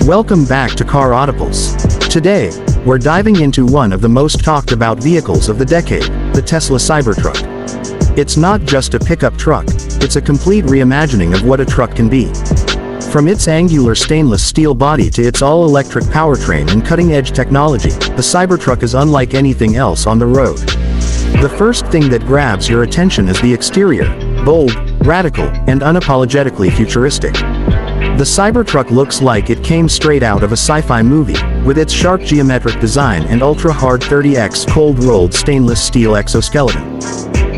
Welcome back to Car AutoPulse. Today, we're diving into one of the most talked about vehicles of the decade, the Tesla Cybertruck. It's not just a pickup truck, it's a complete reimagining of what a truck can be. From its angular stainless steel body to its all-electric powertrain and cutting-edge technology, the Cybertruck is unlike anything else on the road. The first thing that grabs your attention is the exterior, bold, radical, and unapologetically futuristic. The Cybertruck looks like it came straight out of a sci-fi movie, with its sharp geometric design and ultra-hard 30x cold-rolled stainless steel exoskeleton.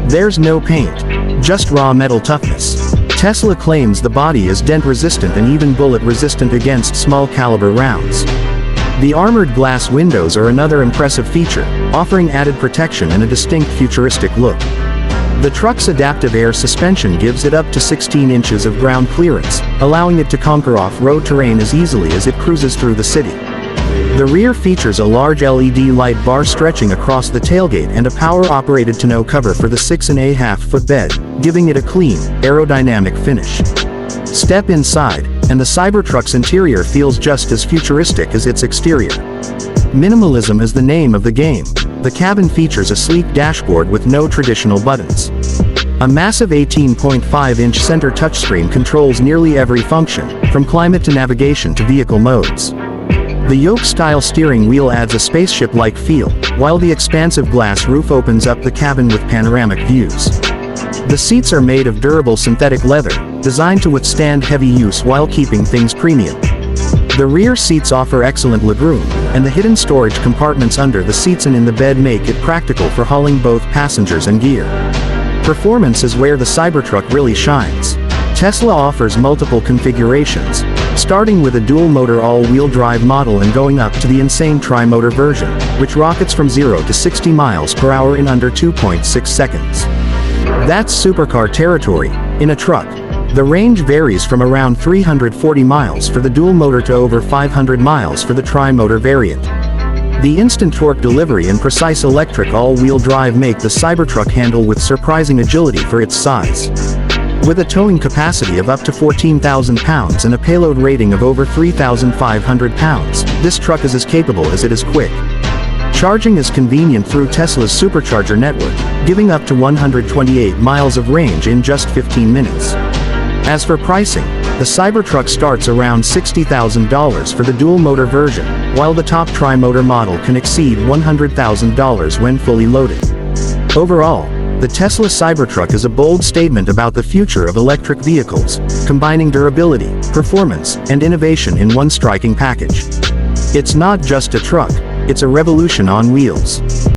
There's no paint, just raw metal toughness. Tesla claims the body is dent-resistant and even bullet-resistant against small-caliber rounds. The armored glass windows are another impressive feature, offering added protection and a distinct futuristic look. The truck's adaptive air suspension gives it up to 16 inches of ground clearance, allowing it to conquer off-road terrain as easily as it cruises through the city. The rear features a large LED light bar stretching across the tailgate and a power-operated tonneau cover for the 6.5-foot bed, giving it a clean, aerodynamic finish. Step inside, and the Cybertruck's interior feels just as futuristic as its exterior. Minimalism is the name of the game. The cabin features a sleek dashboard with no traditional buttons. A massive 18.5-inch center touchscreen controls nearly every function, from climate to navigation to vehicle modes. The yoke-style steering wheel adds a spaceship-like feel, while the expansive glass roof opens up the cabin with panoramic views. The seats are made of durable synthetic leather, designed to withstand heavy use while keeping things premium. The rear seats offer excellent legroom, and the hidden storage compartments under the seats and in the bed make it practical for hauling both passengers and gear. Performance is where the Cybertruck really shines. Tesla offers multiple configurations, starting with a dual-motor all-wheel drive model and going up to the insane tri-motor version, which rockets from 0 to 60 miles per hour in under 2.6 seconds. That's supercar territory. In a truck, the range varies from around 340 miles for the dual-motor to over 500 miles for the tri-motor variant. The instant torque delivery and precise electric all-wheel drive make the Cybertruck handle with surprising agility for its size. With a towing capacity of up to 14,000 pounds and a payload rating of over 3,500 pounds, this truck is as capable as it is quick. Charging is convenient through Tesla's supercharger network, giving up to 128 miles of range in just 15 minutes. As for pricing, the Cybertruck starts around $60,000 for the dual-motor version, while the top tri-motor model can exceed $100,000 when fully loaded. Overall, the Tesla Cybertruck is a bold statement about the future of electric vehicles, combining durability, performance, and innovation in one striking package. It's not just a truck, it's a revolution on wheels.